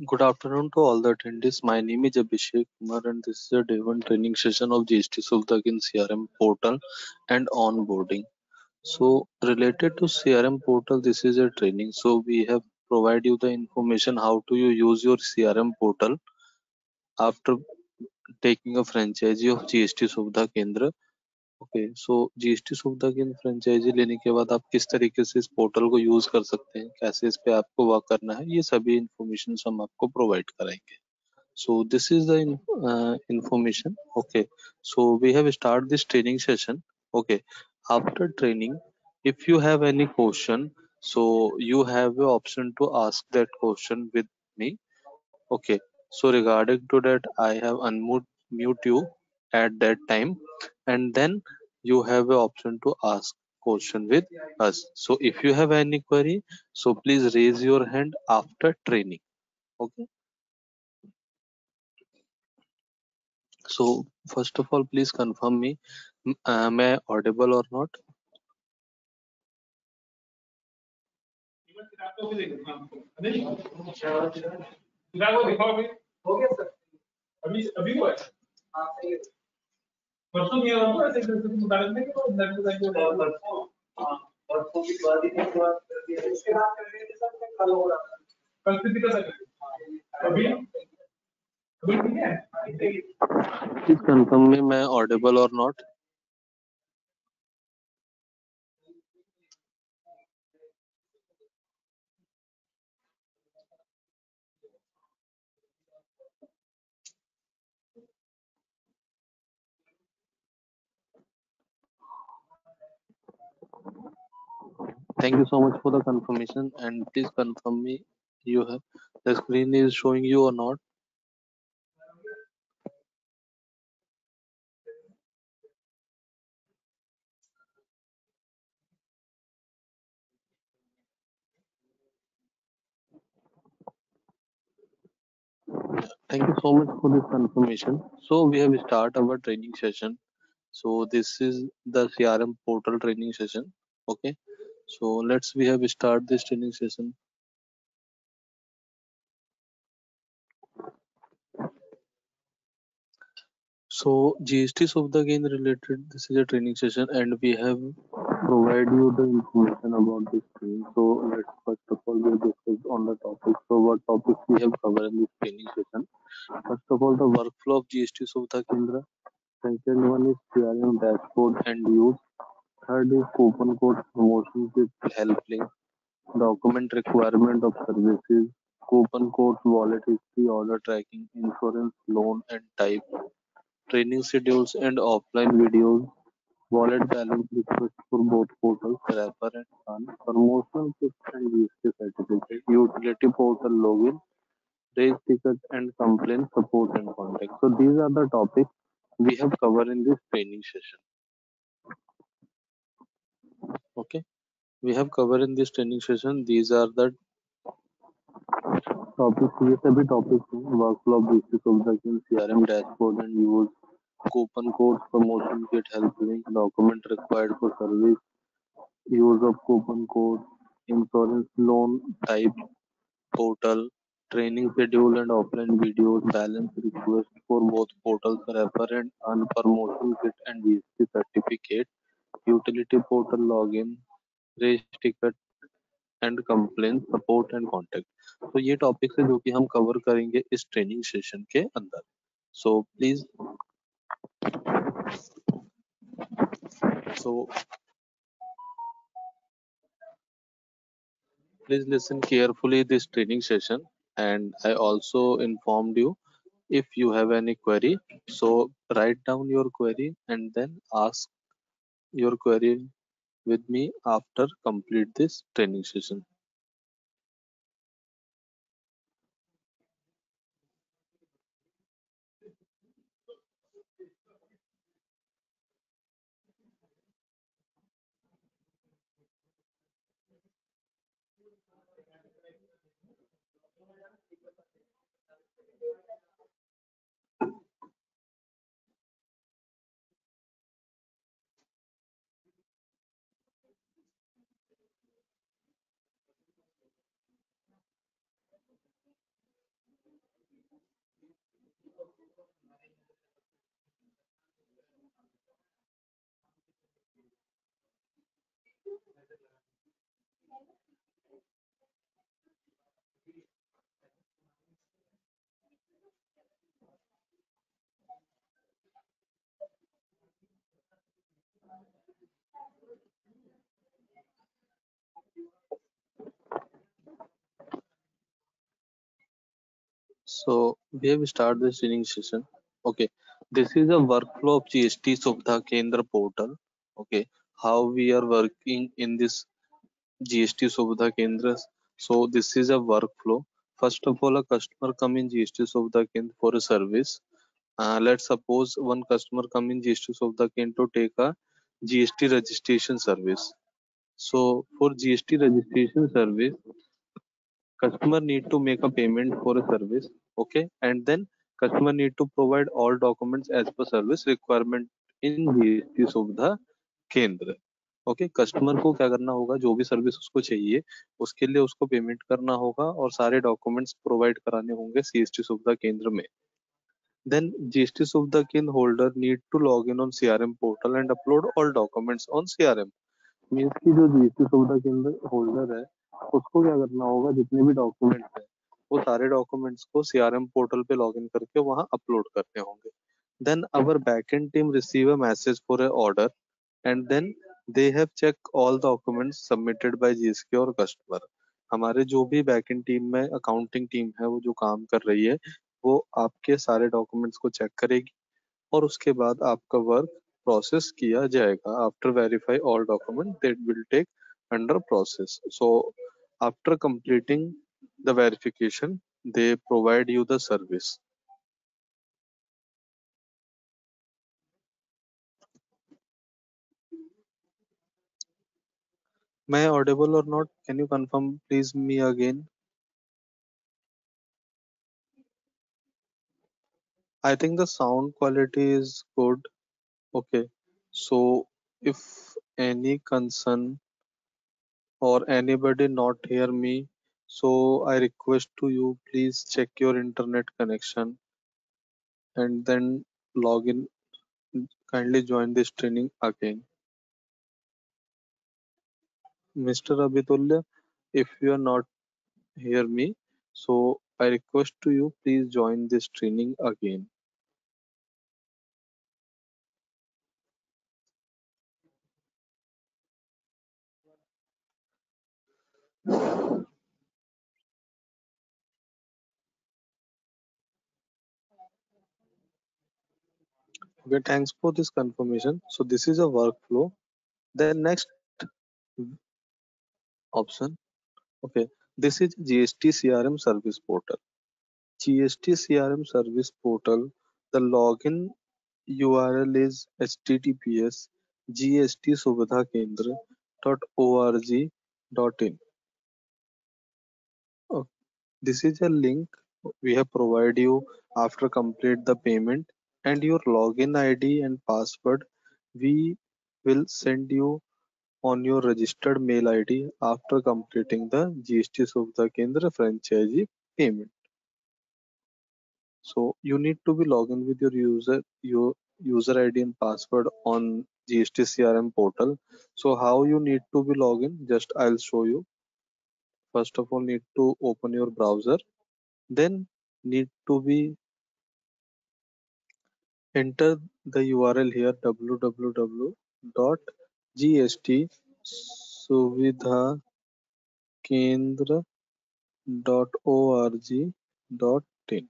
Good afternoon to all the attendees. My name is Abhishek Kumar and this is a day one training session of GST Suvidha in CRM portal and onboarding. So related to CRM portal, this is a training. So we have provide you the information how to you use your CRM portal after taking a franchise of GST Suvidha Kendra. Okay so GST Suvidha केंद्र franchise लेने के बाद आप किस तरीके से इस portal को यूज कर सकते हैं, कैसे इस पे आपको वर्क करना है, ये सभी इंफॉर्मेशन हम आपको प्रोवाइड कराएंगे. So this is the information. Okay, so we have start this training session. Okay, after training, if you have any question, so you have the option to ask that question with me. Okay, so regarding to that, I have unmute you at that time, and then you have the option to ask question with us. So if you have any query, so please raise your hand after training. Okay. So first of all, please confirm me, am I audible or not? Please confirm me, am I audible or not? Thank you so much for the confirmation, and please confirm me, you have the screen is showing you or not? Thank you so much for this confirmation. So we have start our training session. So this is the CRM portal training session. Okay. So we have start this training session. So GST Suvidha again related, this is a training session and we have provide you the information about this training. So let's first of all we discuss on the topic. So what topics we have covered in this training session. First of all, the workflow of GST Suvidha Kendra. Second one is CRM dashboard and use. Third is coupon code promotion with help link. Document requirement of services. Coupon code, wallet history, order tracking, insurance, loan and type. Training schedules and offline videos. Wallet balance request for both portals, Wrapper and Sun. Promotional tips and GST certificate. Utility portal login. Raise ticket and complaint support and contact. So these are the topics we have covered in this training session. Okay, we have covered in this training session. These are the topics. ये सभी topics हैं. Workflow of GST सुविधा के CRM dashboard and use. Coupon code, promotion kit, help link, document required for service, use of coupon code, insurance, loan type, portal, training schedule and offline videos, balance request for both portals, refer and earn, promotion kit and GST certificate, utility portal login, raise ticket and complaint support and contact. तो ये topics है जो कि हम cover करेंगे इस training session के अंदर. So please, so please listen carefully this training session, and I also informed you if you have any query. So write down your query and then ask your query with me after complete this training session. So we have started this training session. Okay, this is a workflow of GST Subhadha Kendra portal. Okay, how we are working in this GST Subhadha Kendra. So this is a workflow. First of all, a customer come in GST Subhadha Kendra for a service. Let's suppose one customer come in GST Subhadha Kendra to take a GST registration service. So for GST registration service, customer need to make a payment for a service. Okay, and then customer need to provide all documents as per service requirement in GST सुविधा केंद्र. Okay, customer को क्या करना होगा, जो भी service उसको चाहिए उसके लिए उसको पेमेंट करना होगा और सारे डॉक्यूमेंट्स प्रोवाइड कराने होंगे सीएसटी सुविधा केंद्र में. Then GST सुविधा केंद्र holder need to log in on CRM portal and upload all documents on CRM. Means की जो जीएसटी सुविधा केंद्र होल्डर है उसको क्या करना होगा, जितने भी डॉक्यूमेंट्स हैं वो सारे डॉक्यूमेंट्स को सीआरएम पोर्टल पे लॉगिन करके वहां अपलोड करने होंगे. Then our backend team receive a message for a order and then they have check all documents submitted by GSK और कस्टमर. हमारे जो भी बैकएंड टीम में अकाउंटिंग टीम है वो जो काम कर रही है वो आपके सारे डॉक्यूमेंट्स को चेक करेगी और उसके बाद आपका वर्क प्रोसेस किया जाएगा. After verify all document that will take under process. So after completing the verification they provide you the service. मैं audible or not, can you confirm please me again. I think the sound quality is good. Okay, so if any concern or anybody not hear me, so I request to you please check your internet connection and then log in. Kindly join this training again. Mr. Abitulya, if you are not hear me, so I request to you please join this training again. Okay, thanks for this confirmation. So this is a workflow. Then next option. Okay, this is GST CRM service portal. GST CRM service portal. The login URL is https gstsubhadakendra.org.in. Oh, this is a link we have provided you after complete the payment and your login ID and password. We will send you on your registered mail ID after completing the GST Subhadha Kendra franchisee payment. So you need to be logged in with your user ID and password on GST CRM portal. So how you need to be logged in? Just I'll show you. First of all, need to open your browser. Then need to be enter the URL here www.gstsuvidhakendra.org.in.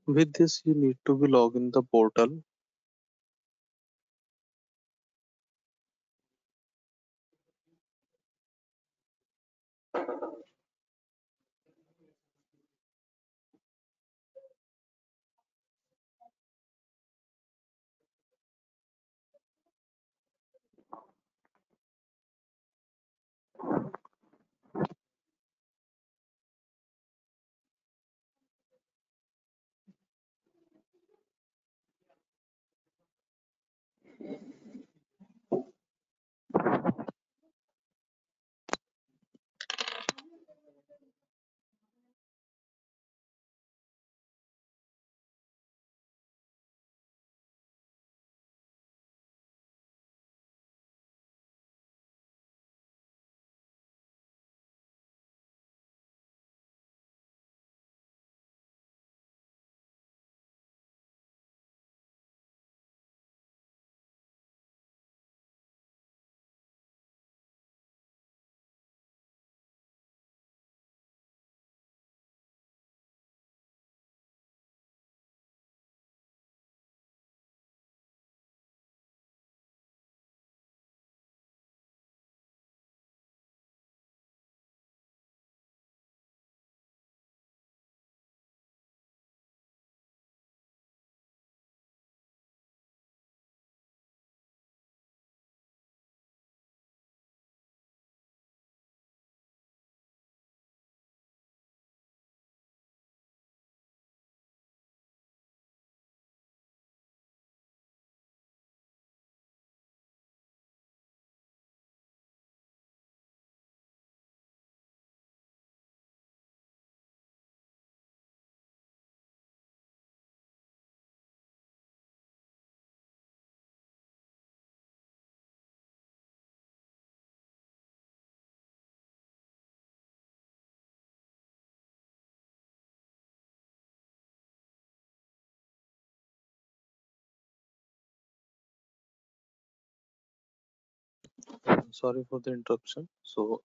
With this, you need to be log in the portal. Sorry for the interruption. So,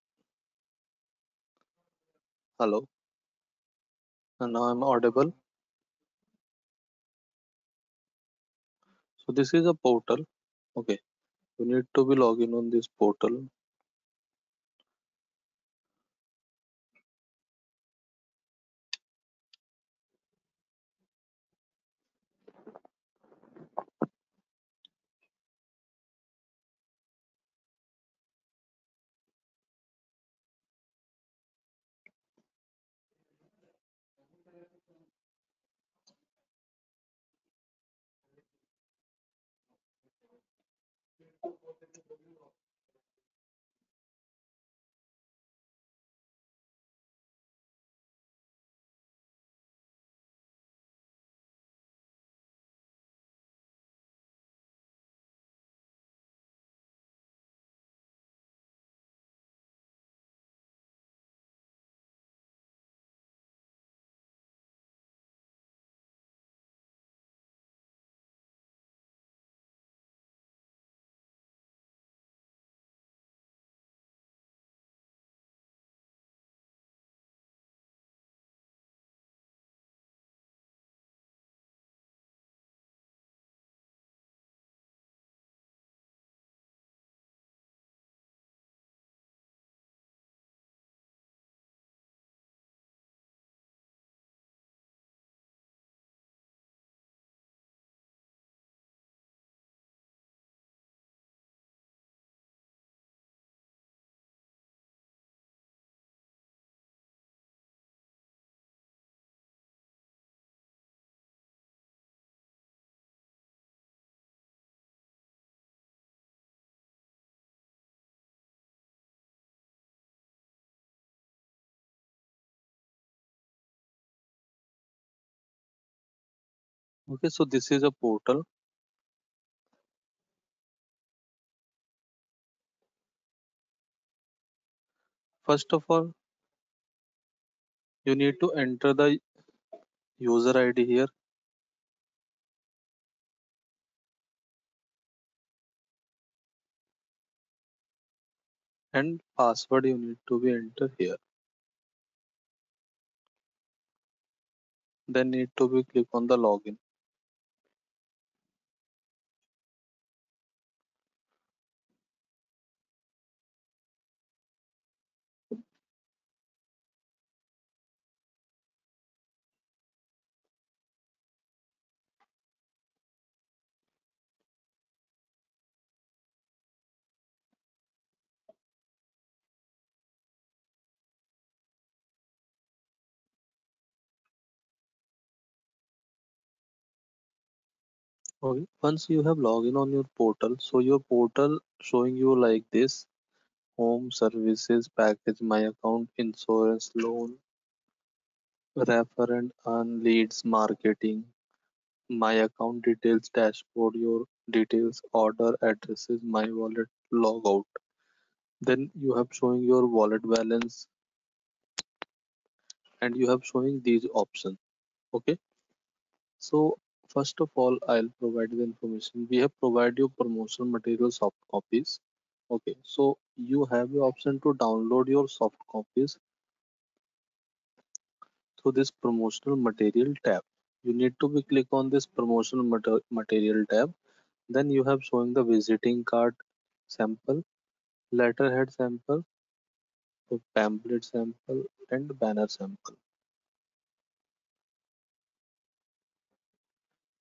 hello, and now I'm audible. So, this is a portal. Okay, you need to be logged in on this portal. Okay, so this is a portal. First of all, you need to enter the user ID here and password you need to be enter here. Then need to be click on the login. Okay. Once you have login on your portal, so your portal showing you like this: home, services, package, my account, insurance, loan, refer and earn, leads, marketing, my account details, dashboard, your details, order, addresses, my wallet, logout. Then you have showing your wallet balance, and you have showing these options. Okay. So first of all, I'll provide the information. We have provided you promotional material soft copies. Okay, so you have the option to download your soft copies through this promotional material tab. You need to be click on this promotional material tab. Then you have showing the visiting card sample, letterhead sample, the pamphlet sample, and banner sample.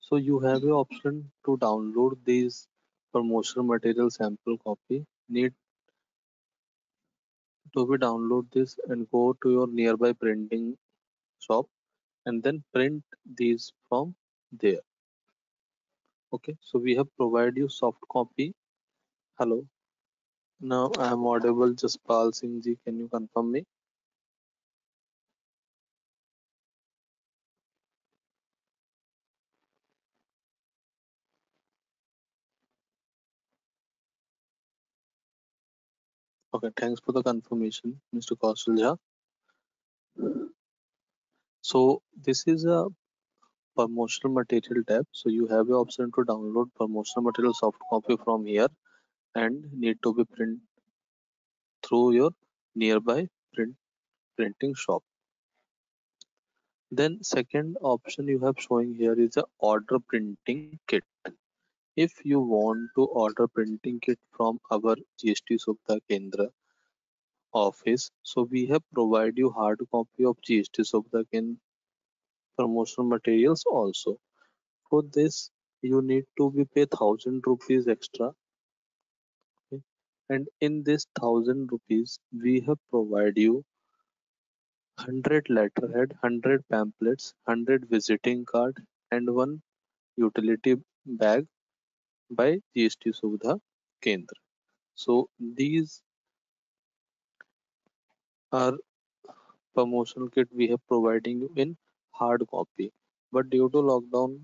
So you have the option to download these promotional material sample copy. Need to be download this and go to your nearby printing shop and then print these from there. Okay, so we have provided you soft copy. Hello, now I am audible. Jaspal Singh ji, can you confirm me? Okay, thanks for the confirmation, Mr. Kaushal Jha. So this is a promotional material tab. So you have the option to download promotional material soft copy from here and need to be print through your nearby printing shop. Then second option you have showing here is a order printing kit. If you want to order printing kit from our GST Subhta Kendra office, so we have provided you hard copy of GST Subhta Kendra promotional materials also. For this, you need to be pay 1,000 rupees extra. Okay? And in this 1,000 rupees, we have provided you 100 letterhead, 100 pamphlets, 100 visiting card, and one utility bag by GST Subhta Kendra. So these are promotional kit we have providing you in hard copy. But due to lockdown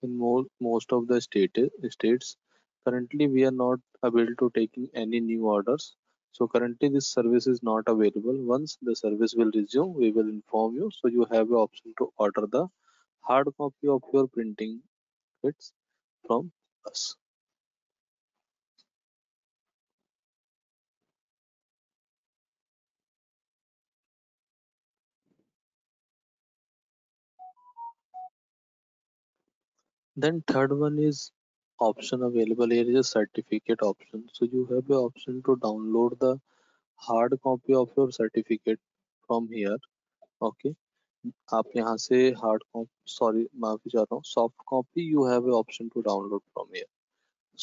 in most of the states, currently we are not able to taking any new orders. So currently this service is not available. Once the service will resume, we will inform you. So you have the option to order the hard copy of your printing kits from us. Then third one is option available here is a certificate option. So you have the option to download the hard copy of your certificate from here. Okay, आप यहाँ से hard copy sorry माफी चाहता हूँ soft copy you have a option to download from here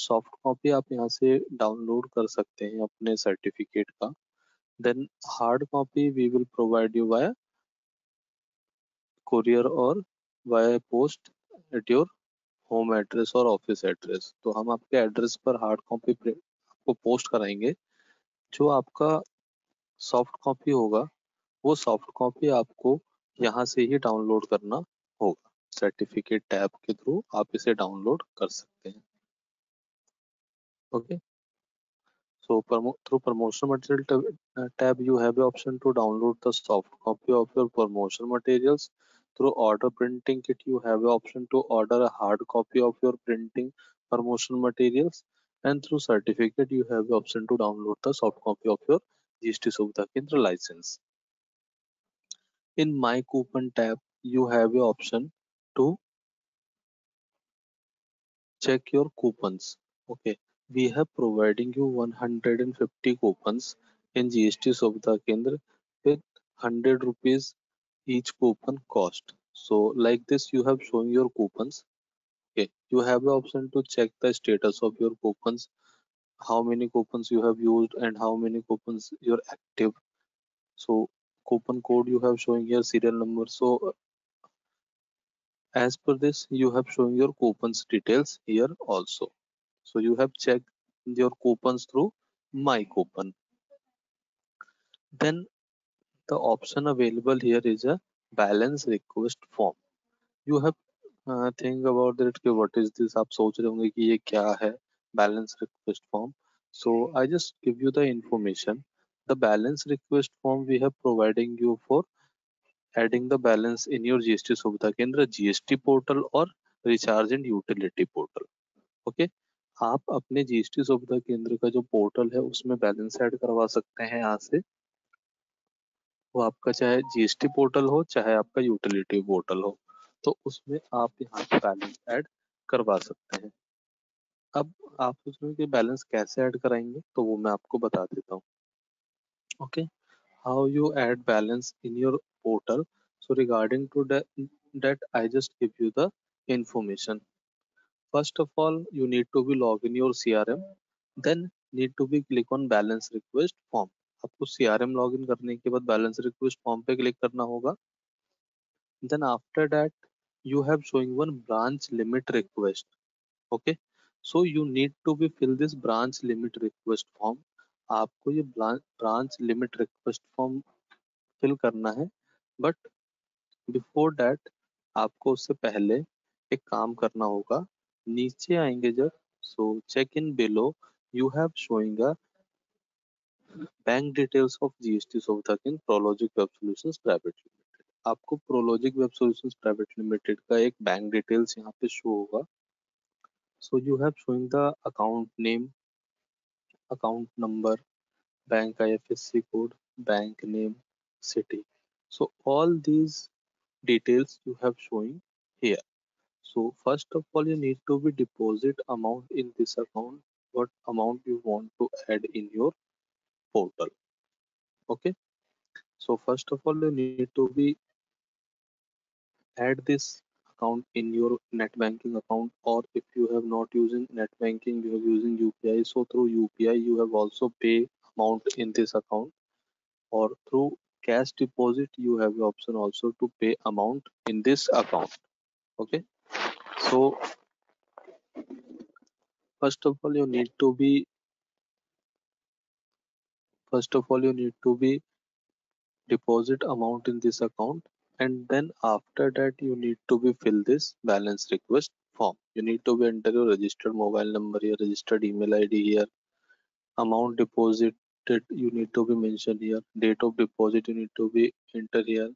soft copy आप यहाँ से download कर सकते हैं अपने सर्टिफिकेट का then hard copy we will provide you via courier और via post at your home address और ऑफिस एड्रेस तो हम आपके एड्रेस पर हार्ड कॉपी आपको पोस्ट कराएंगे जो आपका सॉफ्ट कॉपी होगा वो सॉफ्ट कॉपी आपको यहाँ से ही डाउनलोड करना होगा सर्टिफिकेट टैब के थ्रू आप इसे डाउनलोड कर सकते हैं okay so through promotional material tab you have the option to download the soft copy of your promotional materials through order printing kit you have the option to order a hard copy of your printing promotional materials and through certificate you have the option to download the soft copy of your GST Subhita Kendra license in my coupon tab you have a option to check your coupons. Okay, we have providing you 150 coupons in GST Suvidha Kendra with 100 rupees each coupon cost. So like this, you have shown your coupons. Okay, you have the option to check the status of your coupons, how many coupons you have used and how many coupons you're active. So coupon code you have showing here, serial number. So as per this, you have shown your coupons details here also. So you have checked your coupons through my coupon. Then the option available here is a balance request form. You have think about that कि what is this, आप सोच रहे होंगे कि ये क्या है balance request form. So I just give you the information. The balance request form we have providing you for adding the balance in your GST सुविधा केंद्र GST portal और recharge and utility portal. Okay, आप अपने GST Suvidha केंद्र का जो portal है उसमें बैलेंस ऐड करवा सकते हैं यहाँ से। वो आपका चाहे जीएसटी पोर्टल हो चाहे आपका यूटिलिटी पोर्टल हो, तो उसमें आप यहाँ पे बैलेंस ऐड करवा सकते हैं। अब आप सोच रहे हो कि बैलेंस कैसे ऐड कराएंगे, तो वो मैं आपको बता देता हूँ। Okay, how you add balance in your portal. So regarding to that I just give you the information. First of all, you need to be log in your CRM, then need to be click on balance request form. आपको CRM login करने के बाद balance request form पे click करना होगा। Then after that, you have showing one branch limit request. Okay, so you need to be fill this branch limit request form. आपको ये branch limit request form fill करना है, but before that आपको उससे पहले एक काम करना होगा। नीचे आएंगे जब, so check in below, you have showing a bank details of GST Suvidha Kendra Prologic web solutions private limited. आपको Prologic web solutions private limited का एक बैंक डिटेल्स यहाँ पे शो होगा। So you have showing the account name, account number, bank IFSC code, bank name, city. So all these details you have showing here. So first of all, you need to be deposit amount in this account, what amount you want to add in your portal. Okay, so first of all, you need to be add this account in your net banking account, or if you have not using net banking, you are using UPI. So through UPI, you have also pay amount in this account, or through cash deposit, you have the option also to pay amount in this account. Okay, so first of all, you need to be first of all you need to be deposit amount in this account, and then after that you need to be fill this balance request form. You need to be enter your registered mobile number here, registered email ID here, amount deposited you need to be mentioned here, date of deposit you need to be enter here,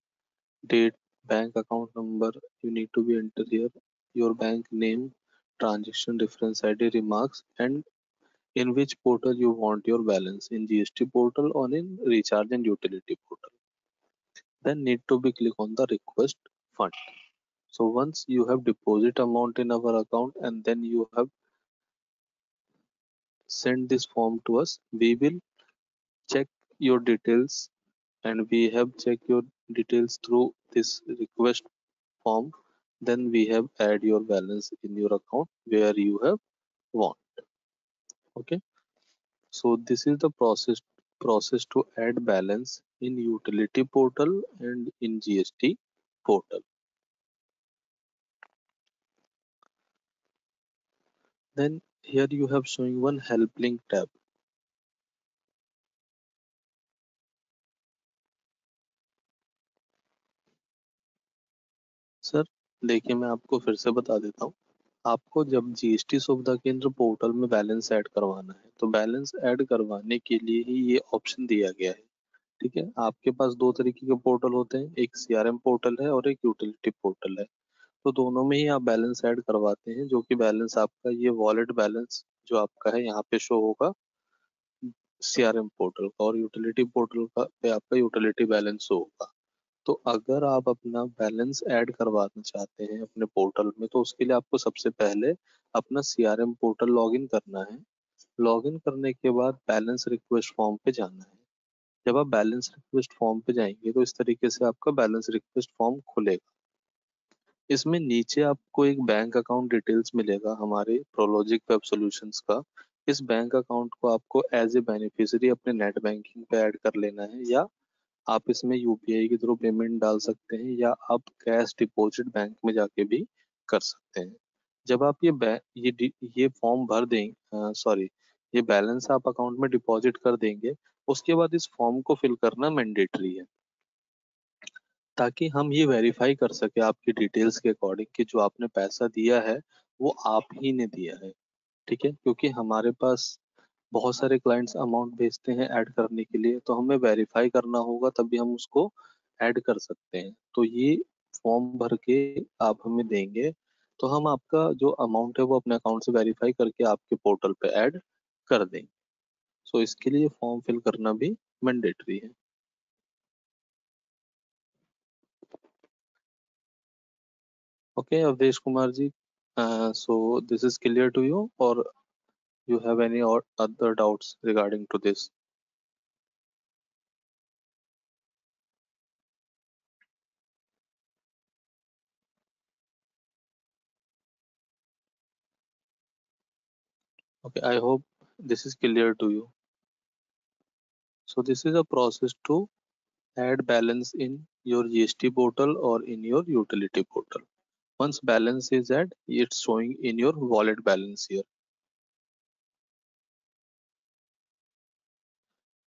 date, bank account number you need to be enter here, your bank name, transaction reference ID, remarks, and in which portal you want your balance, in GST portal or in recharge and utility portal. Then need to be click on the request fund. So once you have deposit amount in our account and then you have sent this form to us, we will check your details, and we have checked your details through this request form. Then we have add your balance in your account where you have want. Okay, so this is the process to add balance in utility portal and in GST portal. Then here you have showing one help link tab. Sir देखिए, मैं आपको फिर से बता देता हूँ। आपको जब जीएसटी सुविधा केंद्र पोर्टल में बैलेंस ऐड करवाना है, तो बैलेंस ऐड करवाने के लिए ही ये ऑप्शन दिया गया है। ठीक है, आपके पास दो तरीके के पोर्टल होते हैं, एक सीआरएम पोर्टल है और एक यूटिलिटी पोर्टल है। तो दोनों में ही आप बैलेंस ऐड करवाते हैं, जो कि बैलेंस आपका ये वॉलेट बैलेंस जो आपका है यहाँ पे शो होगा सीआरएम पोर्टल का, और यूटिलिटी पोर्टल का पे आपका यूटिलिटी बैलेंस शो होगा। तो अगर आप अपना बैलेंस ऐड करवाना चाहते हैं अपने पोर्टल में, तो उसके लिए आपको सबसे पहले अपना सीआरएम पोर्टल लॉगिन करना है। लॉगिन करने के बाद बैलेंस रिक्वेस्ट फॉर्म पे जाना है। जब आप बैलेंस रिक्वेस्ट फॉर्म पे जाएंगे तो इस तरीके से आपका बैलेंस रिक्वेस्ट फॉर्म खुलेगा। इसमें नीचे आपको एक बैंक अकाउंट डिटेल्स मिलेगा हमारे प्रोलॉजिक वेब सॉल्यूशंस का। इस बैंक अकाउंट को आपको एज ए बेनिफिशियरी अपने नेट बैंकिंग पे ऐड कर लेना है, या आप इसमें यूपीआई के थ्रू पेमेंट डाल सकते हैं, या आप कैश डिपॉजिट बैंक में जाके भी कर सकते हैं। जब आप ये फॉर्म भर देंगे, सॉरी, ये बैलेंस आप अकाउंट में डिपॉजिट कर देंगे, उसके बाद इस फॉर्म को फिल करना मैंडेटरी है, ताकि हम ये वेरीफाई कर सके आपकी डिटेल्स के अकॉर्डिंग कि जो आपने पैसा दिया है वो आप ही ने दिया है। ठीक है, क्योंकि हमारे पास बहुत सारे क्लाइंट्स अमाउंट भेजते हैं ऐड करने के लिए, तो हमें वेरीफाई करना होगा तभी हम उसको ऐड कर सकते हैं। तो ये फॉर्म भर के आप हमें देंगे, तो हम आपका जो अमाउंट है वो अपने अकाउंट से वेरीफाई करके आपके पोर्टल पे ऐड कर देंगे। सो इसके लिए फॉर्म फिल करना भी मैंडेटरी है। Okay Avdhesh Kumar ji, so this is clear to you, और you have any or other doubts regarding to this? Okay, I hope this is clear to you. So this is a process to add balance in your GST portal or in your utility portal. Once balance is added, it's showing in your wallet balance here.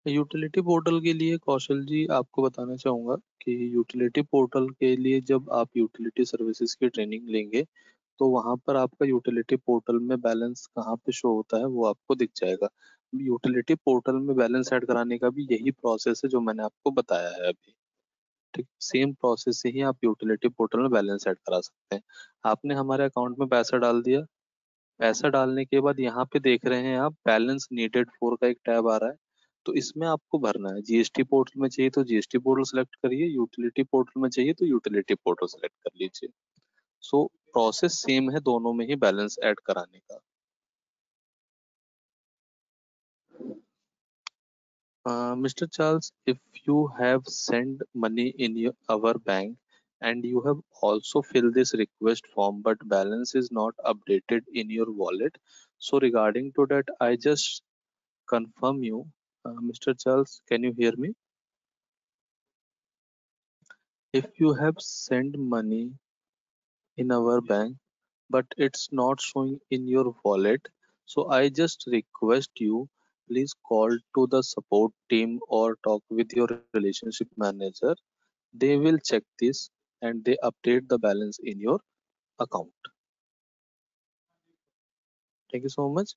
Utility portal के लिए कौशल जी आपको बताना चाहूंगा कि utility portal के लिए जब आप यूटिलिटी सर्विसेज की ट्रेनिंग लेंगे, तो वहां पर आपका यूटिलिटी पोर्टल में बैलेंस कहाँ पे शो होता है वो आपको दिख जाएगा। यूटिलिटी पोर्टल में बैलेंस ऐड कराने का भी यही प्रोसेस है जो मैंने आपको बताया है अभी। ठीक, सेम प्रोसेस से ही आप यूटिलिटी पोर्टल में बैलेंस ऐड करा सकते हैं। आपने हमारे अकाउंट में पैसा डाल दिया, पैसा डालने के बाद यहाँ पे देख रहे हैं आप बैलेंस नीडेड फॉर का एक टैब आ रहा है। तो इसमें आपको भरना है, जीएसटी पोर्टल में चाहिए तो जीएसटी पोर्टल सेलेक्ट करिए, यूटिलिटी पोर्टल में चाहिए तो यूटिलिटी पोर्टल सेलेक्ट कर लीजिए। सो प्रोसेस सेम है दोनों में ही बैलेंस ऐड कराने का। Mr. Charles, if you have sent money in our bank and you have also filled this request form, but balance is not updated in your wallet. So regarding to that, I just confirm you, Mr. Charles, can you hear me? If you have sent money in our bank, but it's not showing in your wallet, so I just request you, please call to the support team or talk with your relationship manager. They will check this and they update the balance in your account. Thank you so much.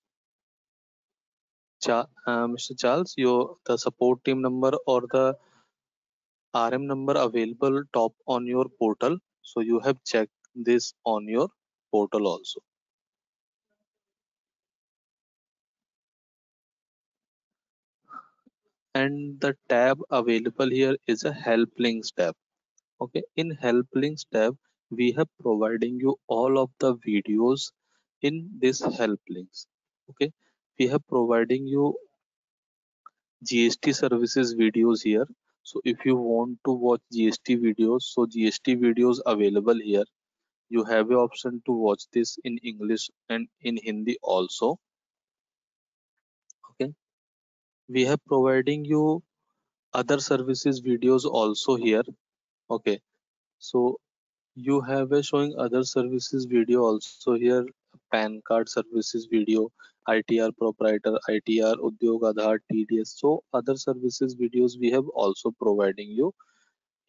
Mr. Charles, your the support team number or the RM number available top on your portal. So you have checked this on your portal also. And the tab available here is a help links tab. Okay, in help links tab, we have providing you all of the videos in this help links. Okay, we have providing you GST services videos here. So if you want to watch GST videos, so GST videos available here. You have a option to watch this in English and in Hindi also. Okay. We have providing you other services videos also here. Okay. So you have a showing other services video also here. PAN card services video, ITR proprietor, ITR, Udyog Aadhaar, TDS. So other services videos we have also providing you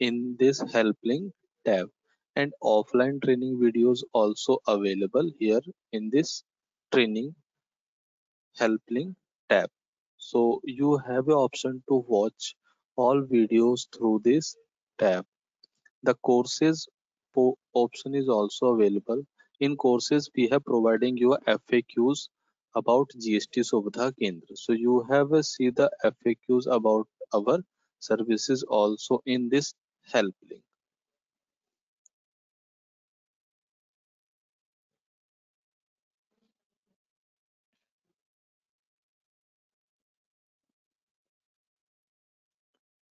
in this help link tab, and offline training videos also available here in this training help link tab. So you have an option to watch all videos through this tab. The courses option is also available. In courses we have providing you FAQs about GST Subhadha Kendra. So you have see the FAQs about our services also in this help link.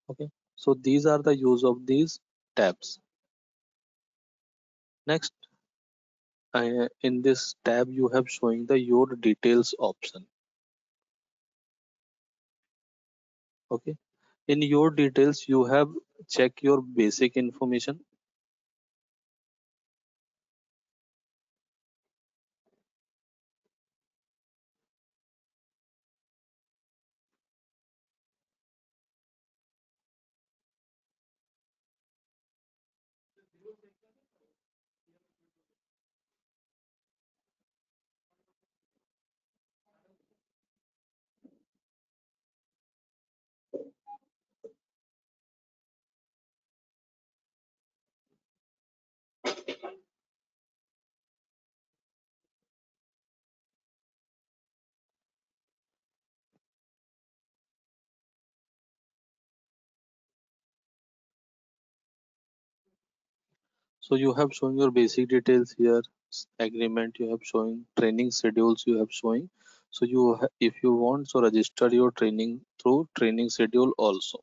Okay, so these are the use of these tabs. Next, in this tab you have showing the your details option. Okay, in your details you have check your basic information, so you have shown your basic details here, agreement you have showing, training schedules you have showing. So if you want, so register your training through training schedule also.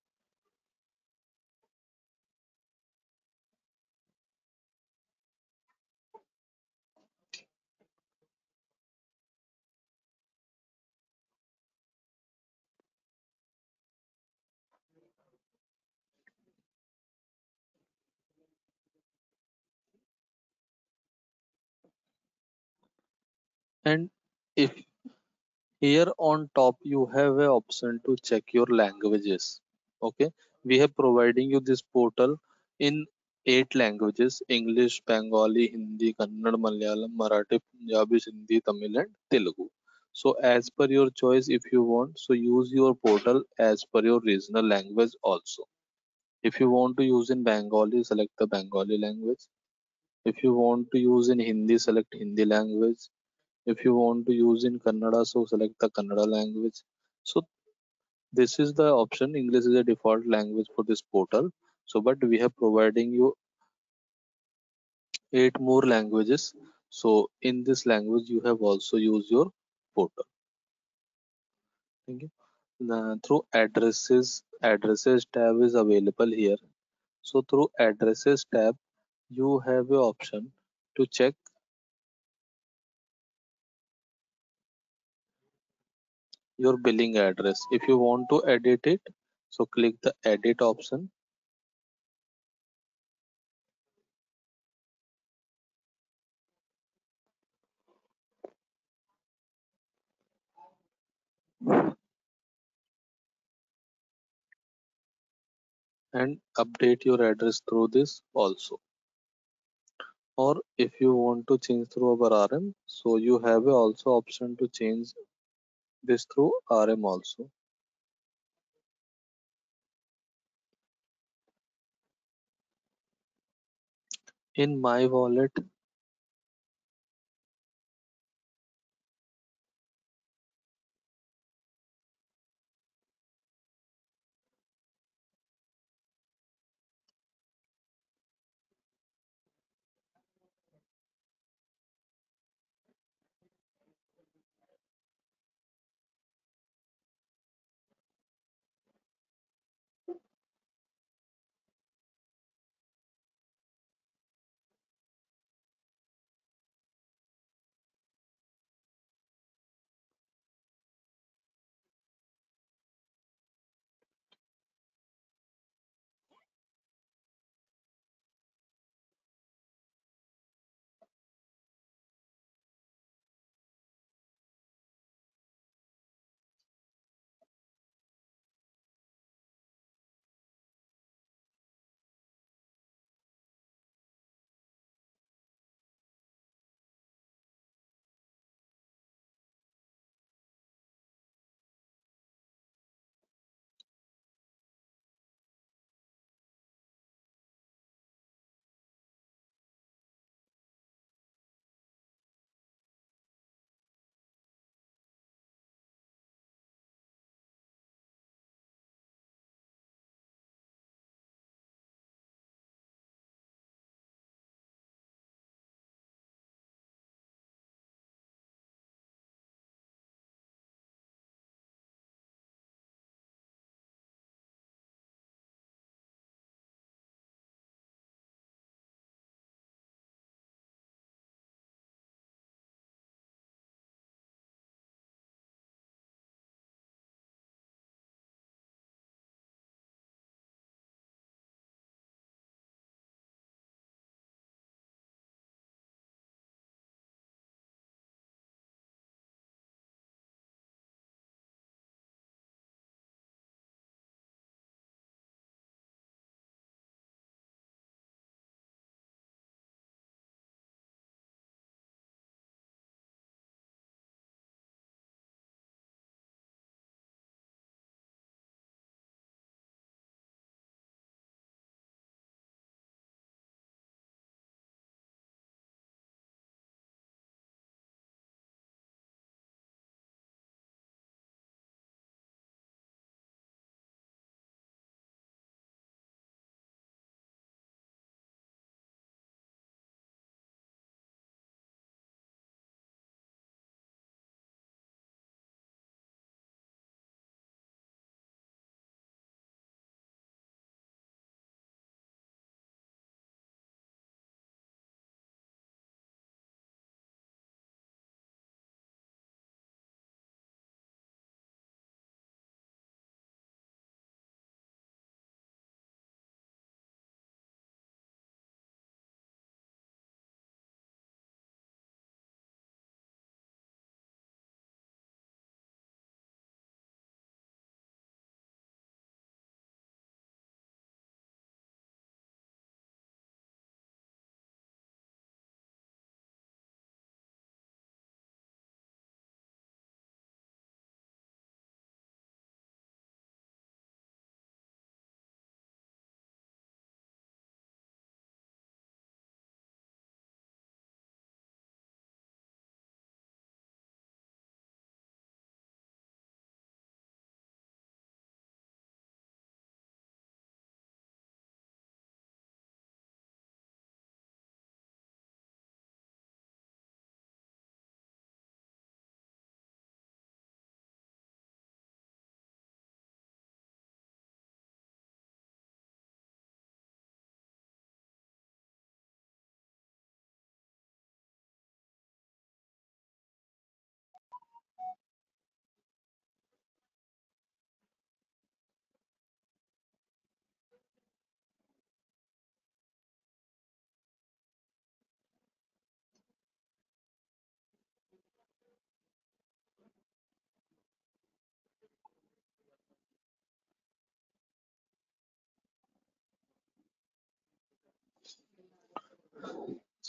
And if here on top you have a option to check your languages. Okay, we have providing you this portal in 8 languages: English, Bengali, Hindi, Kannada, Malayalam, Marathi, Punjabi, Sindhi, Tamil and Telugu. So as per your choice, if you want, so use your portal as per your regional language also. If you want to use in Bengali, select the Bengali language. If you want to use in Hindi, select Hindi language. If you want to use in Kannada, so select the Kannada language. So this is the option. English is a default language for this portal. So but we have providing you 8 more languages. So in this language you have also used your portal. Thank you. Through addresses tab is available here. So through addresses tab you have a option to check your billing address. If you want to edit it, so click the edit option and update your address through this also. Or if you want to change through our RM, so you have a also option to change this through RM also. In my wallet,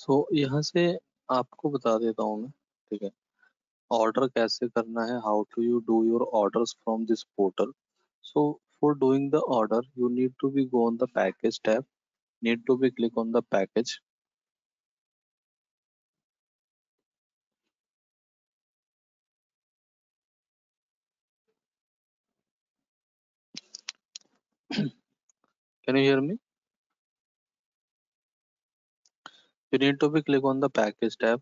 सो यहाँ से आपको बता देता हूँ मैं, ठीक है, order कैसे करना है, how to you do your orders from this portal. So for doing the order, you need to be go on the package tab, need to be click on the package. Can you hear me? You need to be click on the package tab.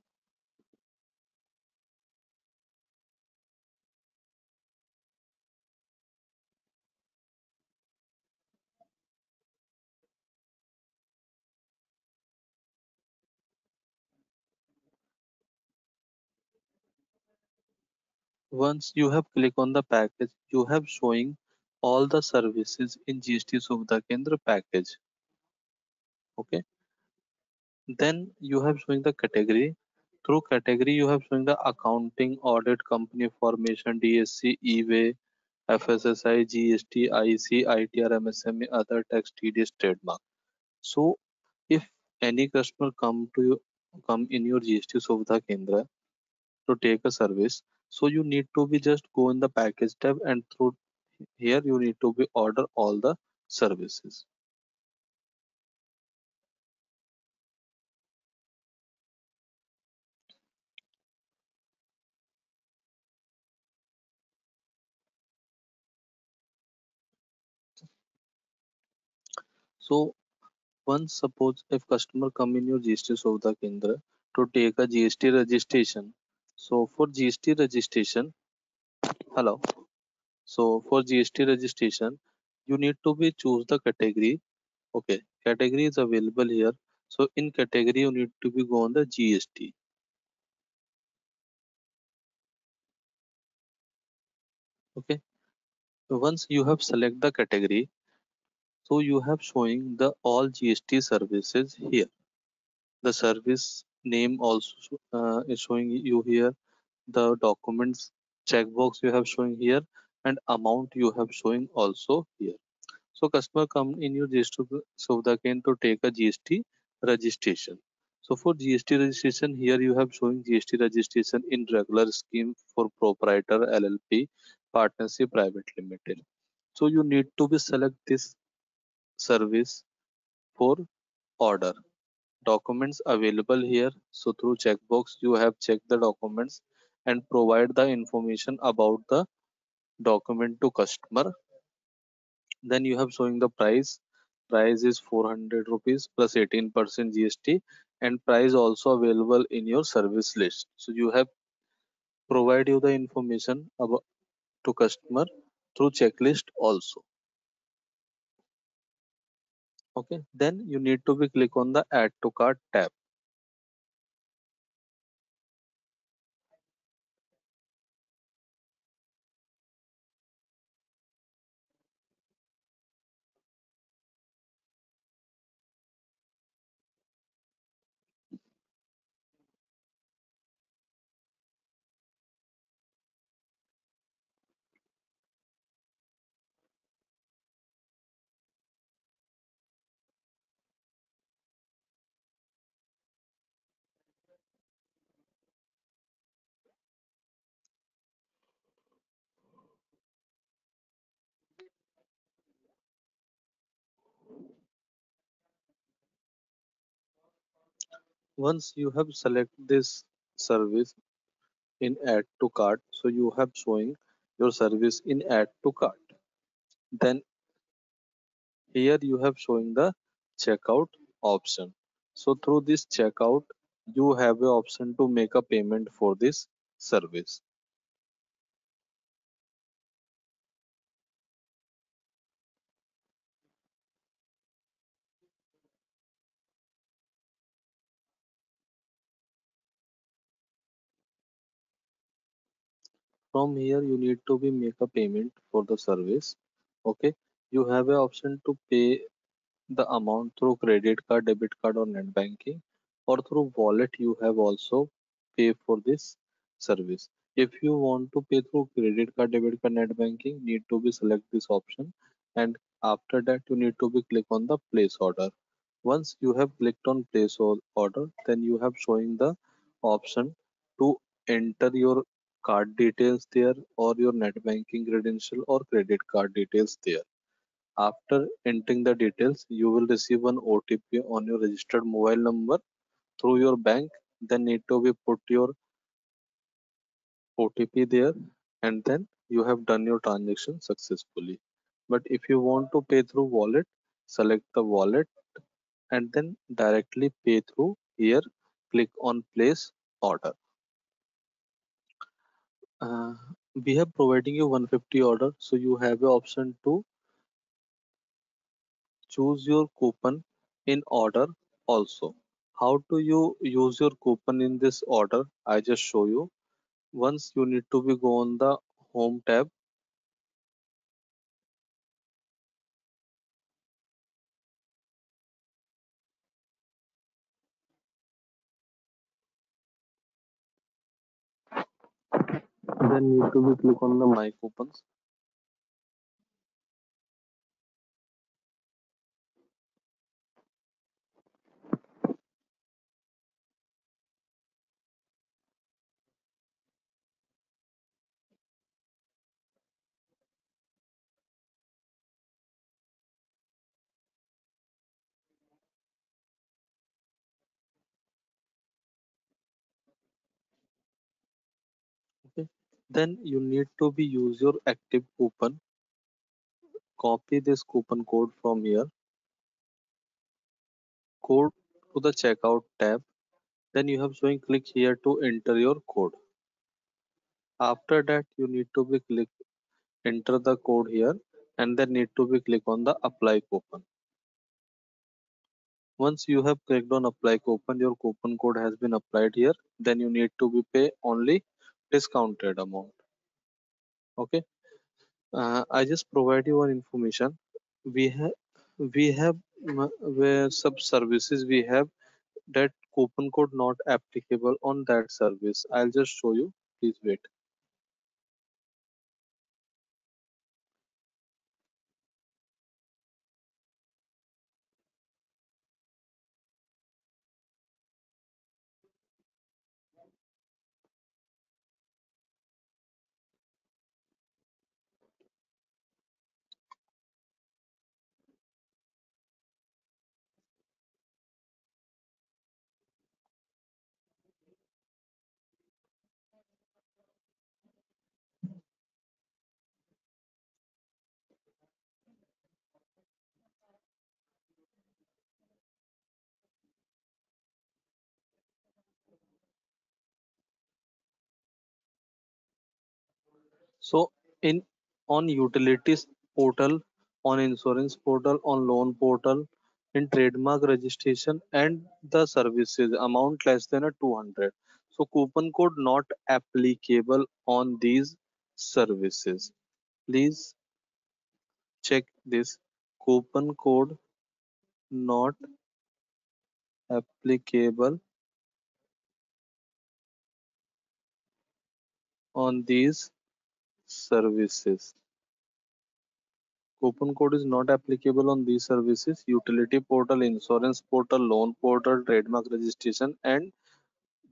Once you have click on the package, you have showing all the services in GST Suvidha Kendra package. Okay. Then you have showing the category. Through category, you have showing the accounting, audit, company formation, DSC, e-way, FSSI, GST, IC, ITR, MSME, other tax, TDS, trademark. So if any customer come in your GST Suvidha Kendra to take a service, so you need to be just go in the package tab, and through here you need to be order all the services. So once suppose if customer come in your GST Suvidha Kendra to take a GST registration, so for GST registration, hello. So for GST registration, you need to be choose the category. Okay, category is available here. So in category, you need to be go on the GST. Okay, so once you have select the category, so you have showing the all GST services here. The service name also is showing you here. The documents checkbox you have showing here, and amount you have showing also here. So customer come in your GST Suvidha Kendra to take a GST registration. So for GST registration, here you have showing GST registration in regular scheme for proprietor LLP partnership private limited. So you need to be select this service for order. Documents available here. So through checkbox you have checked the documents and provide the information about the document to customer. Then you have showing the price. Price is 400 rupees plus 18% GST, and price also available in your service list. So you have provide you the information about to customer through checklist also. Okay. Then you need to be click on the add to cart tab. Once you have select this service in add to cart, so you have showing your service in add to cart. Then here you have showing the checkout option. So through this checkout, you have a option to make a payment for this service. From here, you need to be make a payment for the service. Okay, you have a option to pay the amount through credit card, debit card, or net banking, or through wallet. You have also pay for this service. If you want to pay through credit card, debit card, net banking, need to be select this option, and after that you need to be click on the place order. Once you have clicked on place order, then you have showing the option to enter your card details there or your net banking credential or credit card details there. After entering the details, you will receive an OTP on your registered mobile number through your bank. Then need to be put your OTP there, and then you have done your transaction successfully. But if you want to pay through wallet, select the wallet and then directly pay through here. Click on place order. uh, we have providing you 150 order, so you have the option to choose your coupon in order also. How do you use your coupon in this order? I just show you. Once you need to be go on the home tab, then need to be click on the my coupons. Okay, then you need to be use your active coupon. Copy this coupon code from here, code to the checkout tab. Then you have showing click here to enter your code. After that you need to be click enter the code here and then need to be click on the apply coupon. Once you have clicked on apply coupon, your coupon code has been applied here. Then you need to be pay only discounted amount. Okay, I just provide you one information. We have where sub services we have that coupon code not applicable on that service. I'll just show you. Please wait. So in on utilities portal, on insurance portal, on loan portal, in trademark registration and the services amount less than a 200. So coupon code not applicable on these services. Please check this. Coupon code not applicable on these services. Coupon code is not applicable on these services: utility portal, insurance portal, loan portal, trademark registration, and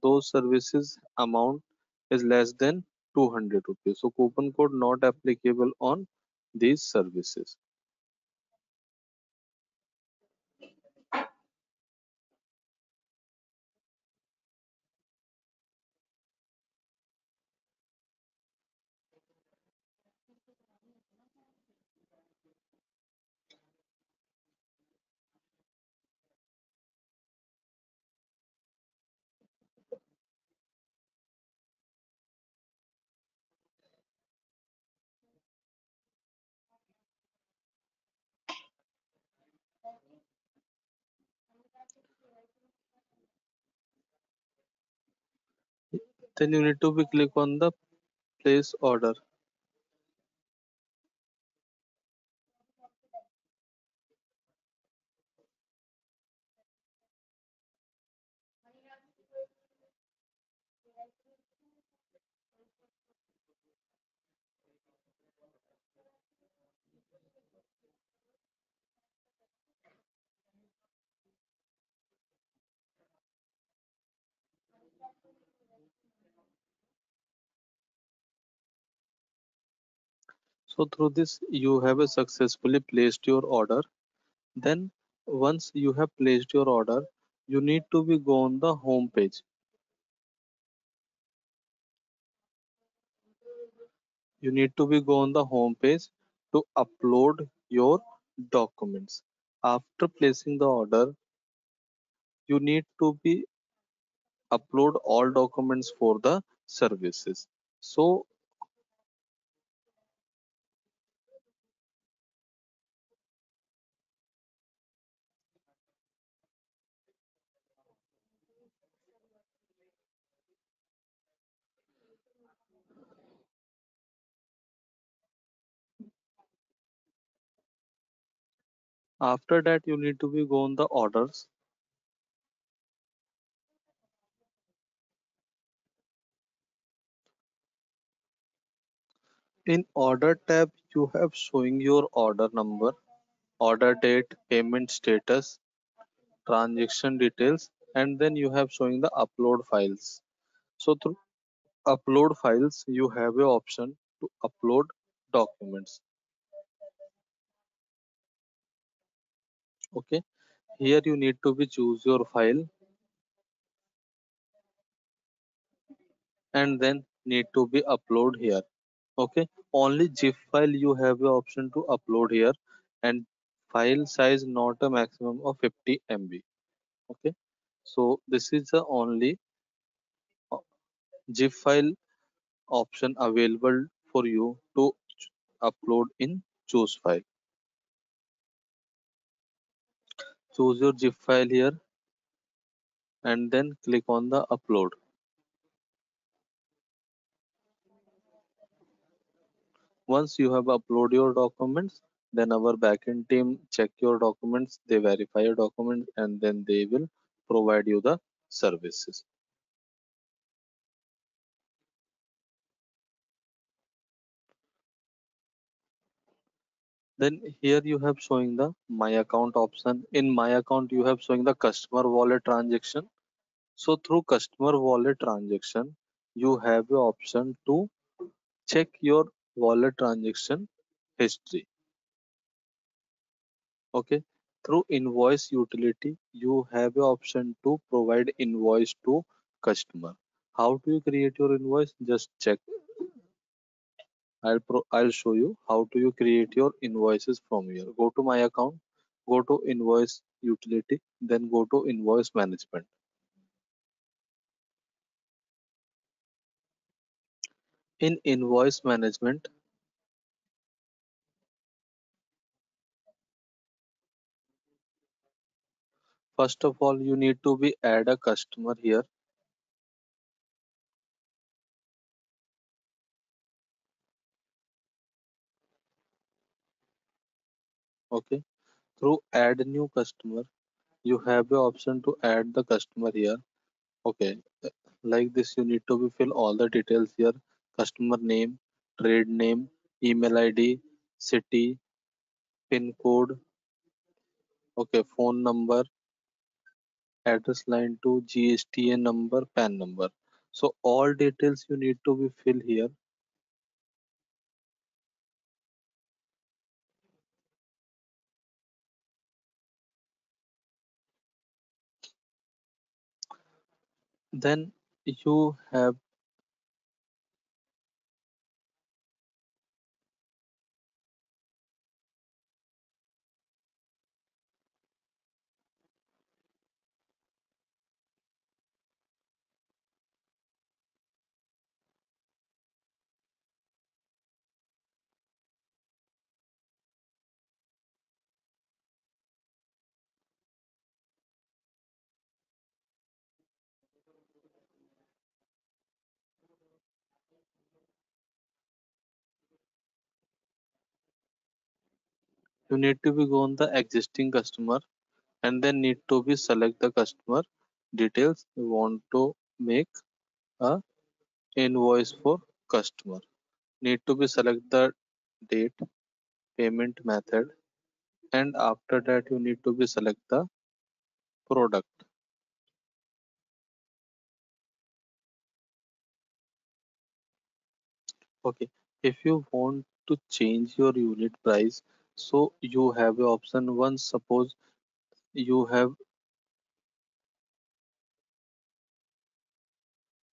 those services amount is less than 200 rupees. So coupon code not applicable on these services. Then you need to be click on the place order. So through this you have successfully placed your order. Then once you have placed your order, you need to be go on the home page. You need to be go on the home page to upload your documents. After placing the order, you need to be upload all documents for the services. So after that you need to be go on the orders. In order tab you have showing your order number, order date, payment status, transaction details, and then you have showing the upload files. So through upload files you have a option to upload documents. Okay, here you need to be choose your file and then need to be upload here. Okay, only zip file you have the option to upload here, and file size not a maximum of 50 MB. Okay, so this is the only uh, zip file option available for you to upload in choose file. Choose your zip file here and then click on the upload. Once you have uploaded your documents, then our backend team check your documents, they verify your documents, and then they will provide you the services. Then here you have showing the my account option. In my account you have showing the customer wallet transaction. So through customer wallet transaction you have the option to check your wallet transaction history. Okay, through invoice utility you have the option to provide invoice to customer. How do you create your invoice? Just check. I'll show you how do you create your invoices from here. Go to my account, go to invoice utility, then go to invoice management. In invoice management, first of all you need to be add a customer here. Okay, through add new customer you have the option to add the customer here. Okay, like this you need to be fill all the details here: customer name, trade name, email ID, city, pin code, okay, phone number, address line to GSTN number, PAN number. So all details you need to be fill here. Then you have you need to be go on the existing customer and then need to be select the customer details you want to make a invoice for customer. Need to be select the date, payment method, and after that you need to be select the product. Okay, if you want to change your unit price. So you have a option. Once suppose you have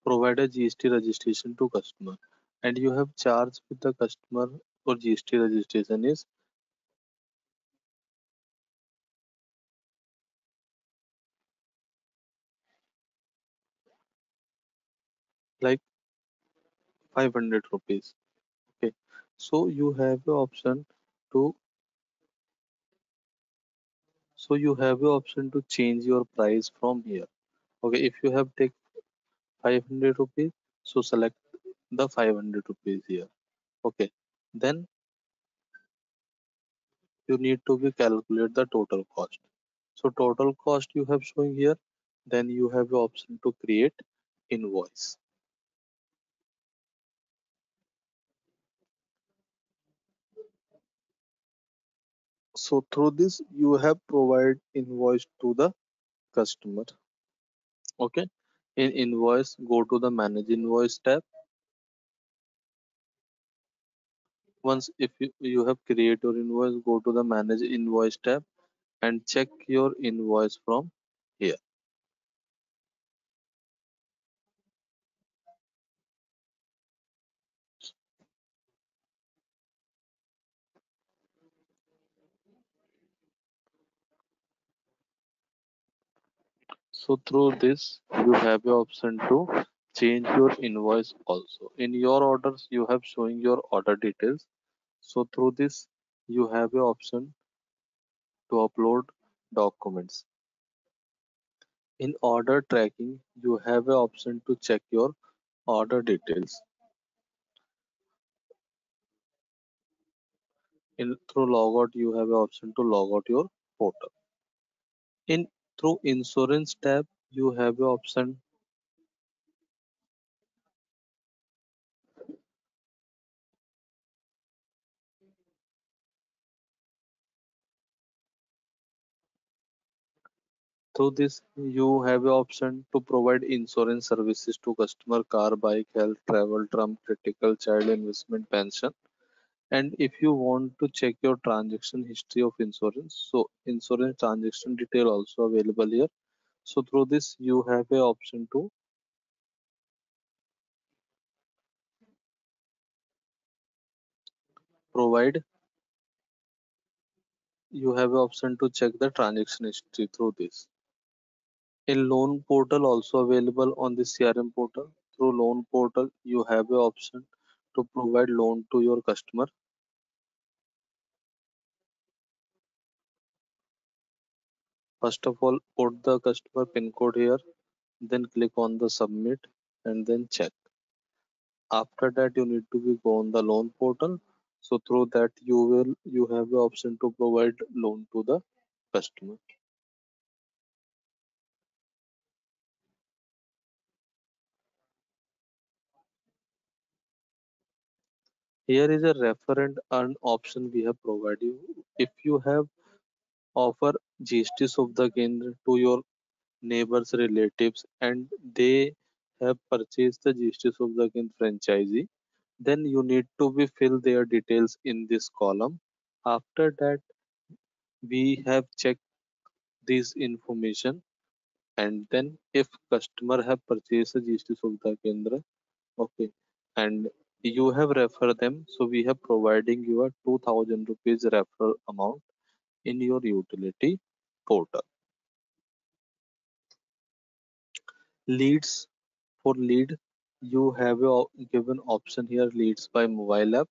provided GST registration to customer and you have charged with the customer for GST registration is like 500 rupees. Okay, so you have the option to you have the option to change your price from here. Okay, if you have take 500 rupees, so select the 500 rupees here. Okay, then you need to be calculate the total cost. So total cost you have showing here, then you have the option to create invoice. So through this you have provide invoice to the customer. Okay, in invoice go to the manage invoice tab. Once if you have create your invoice, go to the manage invoice tab and check your invoice from here. So through this you have the option to change your invoice also. In your orders you have showing your order details. So through this you have the option to upload documents. In order tracking you have the option to check your order details. In through logout you have the option to log out your portal. In through insurance tab you have the option. Through this, you have the option to provide insurance services to customer car, bike, health, travel, term, critical, child investment, pension. And if you want to check your transaction history of insurance, so insurance transaction detail also available here. So through this, you have a option to provide. You have an option to check the transaction history through this. In loan portal also available on the CRM portal. Through loan portal, you have a option to provide loan to your customer. First of all, put the customer PIN code here, then click on the submit and then check. After that, you need to be go on the loan portal. So through that, you have the option to provide loan to the customer. Here is a referent earn option we have provided you. If you have offer GST Subhda Kendra to your neighbors, relatives, and they have purchased the GST Subhda Kendra franchisee, then you need to be fill their details in this column. After that we have checked this information and then if customer have purchased a GST Suvida Kendra, okay, and you have referred them, so we have providing you a 2000 rupees referral amount in your utility portal. Leads, for lead you have a given option here, leads by mobile app.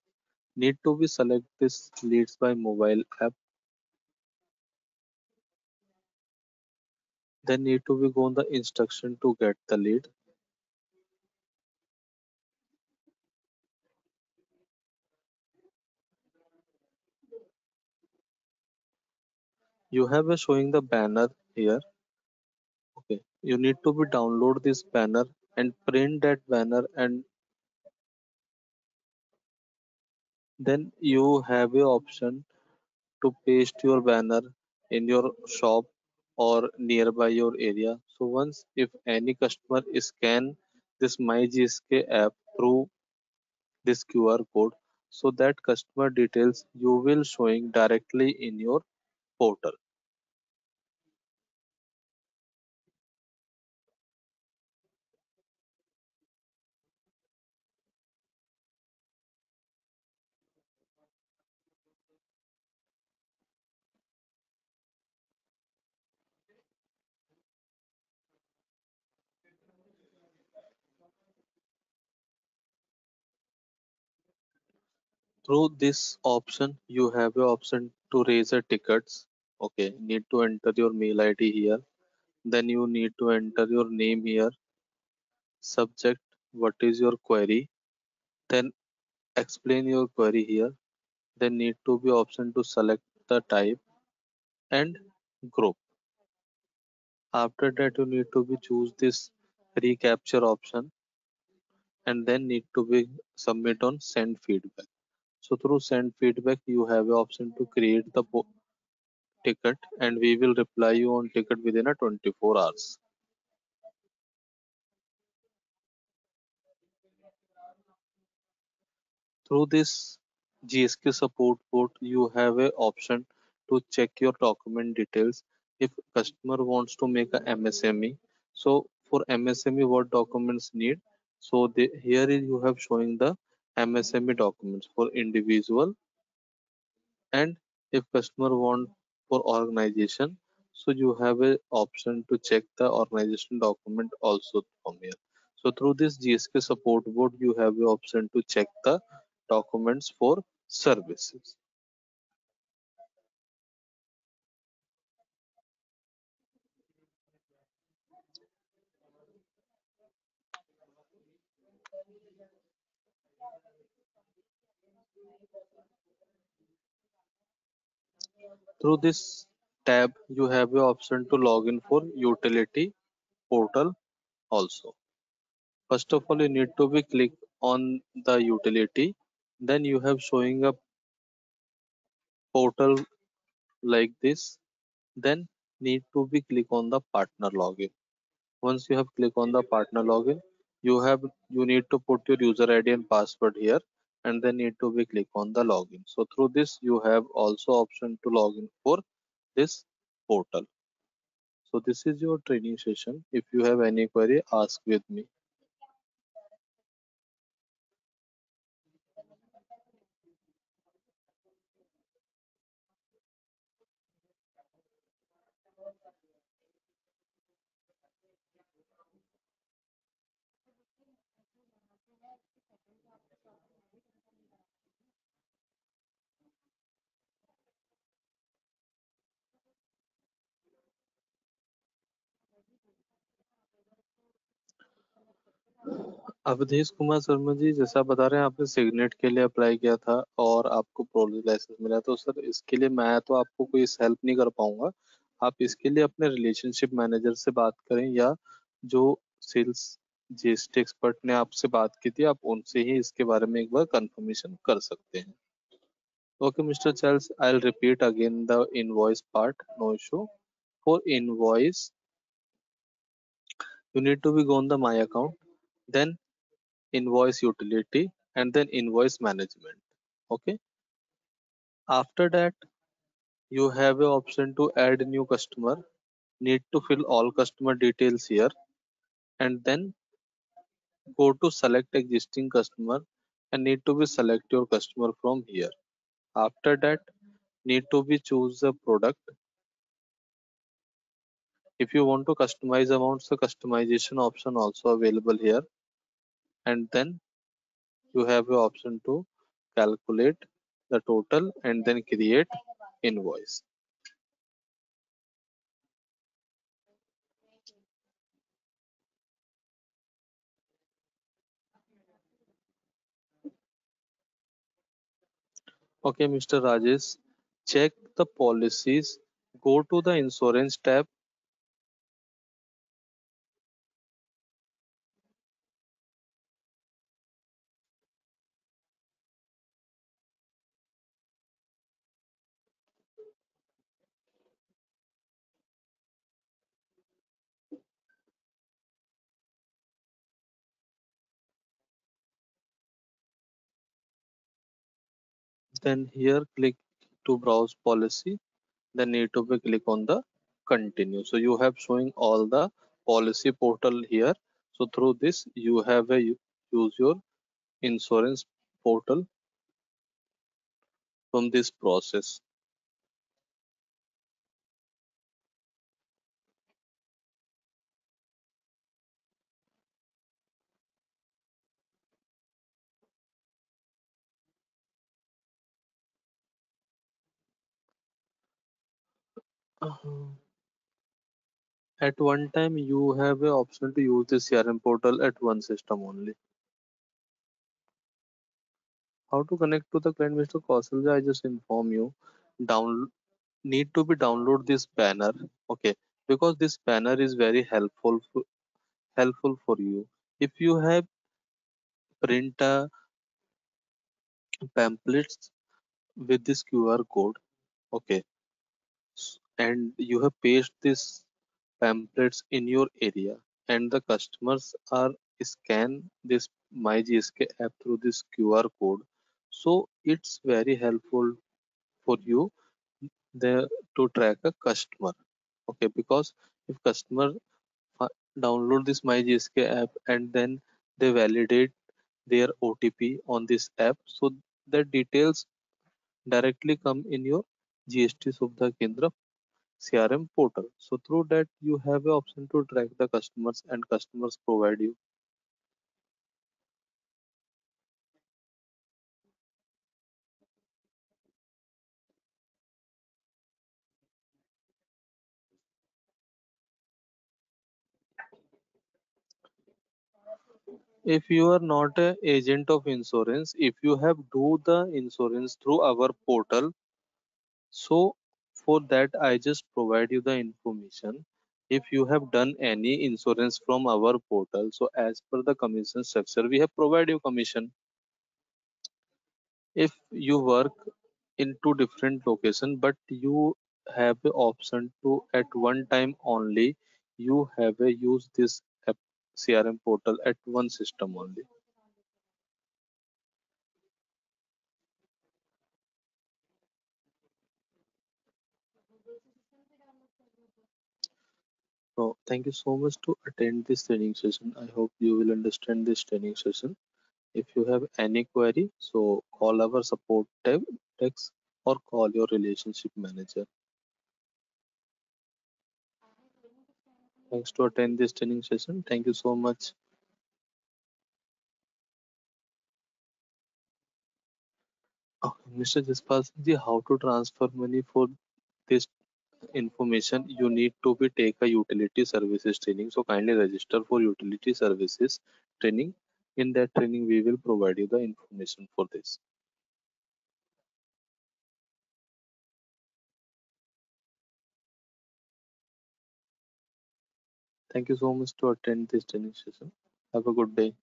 Need to be select this leads by mobile app, then need to be go on the instruction to get the lead. You have a showing the banner here. Okay, you need to be download this banner and print that banner, and then you have a option to paste your banner in your shop or nearby your area. So once if any customer scan this My GSK app through this QR code, so that customer details you will showing directly in your portal. Through this option, you have a option to raise a tickets. Okay, need to enter your mail ID here. Then you need to enter your name here. Subject, what is your query? Then explain your query here. Then need to be option to select the type and group. After that, you need to be choose this recapture option and then need to be submit on send feedback. So through send feedback, you have a option to create the ticket and we will reply you on ticket within a 24 hours. Through this GSK support port, you have a option to check your document details. If customer wants to make a MSME, so for MSME, what documents need? So here you have showing the MSME documents for individual, and if customer want for organization, so you have a option to check the organization document also from here. So through this GSK support board, you have the option to check the documents for services. Through this tab, you have the option to log in for utility portal also. First of all, you need to be click on the utility. Then you have showing a portal like this. Then need to be click on the partner login. Once you have click on the partner login, you need to put your user ID and password here, and then need to be click on the login. So through this you have also option to log in for this portal. So this is your training session. If you have any query, ask with me. Awadhesh Kumar Sharma ji, जैसा आप बता रहे हैं आपने signet के लिए apply किया था और आपको प्रोली लाइसेंस मिला, तो सर इसके लिए मैं तो आपको कोई हेल्प नहीं कर पाऊंगा। आप इसके लिए अपने रिलेशनशिप मैनेजर से बात करें, या जो सेल्स जीएसटी एक्सपर्ट ने आपसे बात की थी, आप उनसे ही इसके बारे में एक बार कंफर्मेशन कर सकते हैं। Okay mister Charles, I will repeat again the invoice part, no issue. For invoice, you need to be go on the my account, then invoice utility, and then invoice management. Okay, after that you have a option to add new customer. Need to fill all customer details here, and then go to select existing customer and need to be select your customer from here. After that, need to be choose the product. If you want to customize amounts, the customization option also available here, and then you have a option to calculate the total and then create invoice. Okay, Mr. Rajesh, check the policies, go to the insurance tab. Then here click to browse policy. Then need to be click on the continue. So you have showing all the policy portal here. So through this you have a use your insurance portal from this process. Uh, At one time you have a option to use the CRM portal at one system only. How to connect to the client, Mr. Kausalja? I just inform you. Down need to be download this banner, okay? Because this banner is very helpful for you. If you have print pamphlets with this QR code, okay, and you have pasted this pamphlets in your area, and the customers are scan this MyGSK app through this QR code. So it's very helpful for you there to track a customer, okay? Because if customer fi- download this MyGSK app and then they validate their OTP on this app, so the details directly come in your GST Subhda Kendra CRM portal. So through that you have a option to track the customers and customers provide you. If you are not a agent of insurance, if you have do the insurance through our portal, so for that I just provide you the information. If you have done any insurance from our portal, so as per the commission structure, we have provide you commission. If you work in two different location, but you have the option to at one time only, you have a use this app CRM portal at one system only. So thank you so much to attend this training session. I hope you will understand this training session. If you have any query, so call our support tab, text, or call your relationship manager. Thanks to attend this training session. Thank you so much. Okay, Mr. Jaspal ji, how to transfer money for this information? You need to be take a utility services training. So kindly register for utility services training. In that training, we will provide you the information for this. Thank you so much to attend this training session. Have a good day.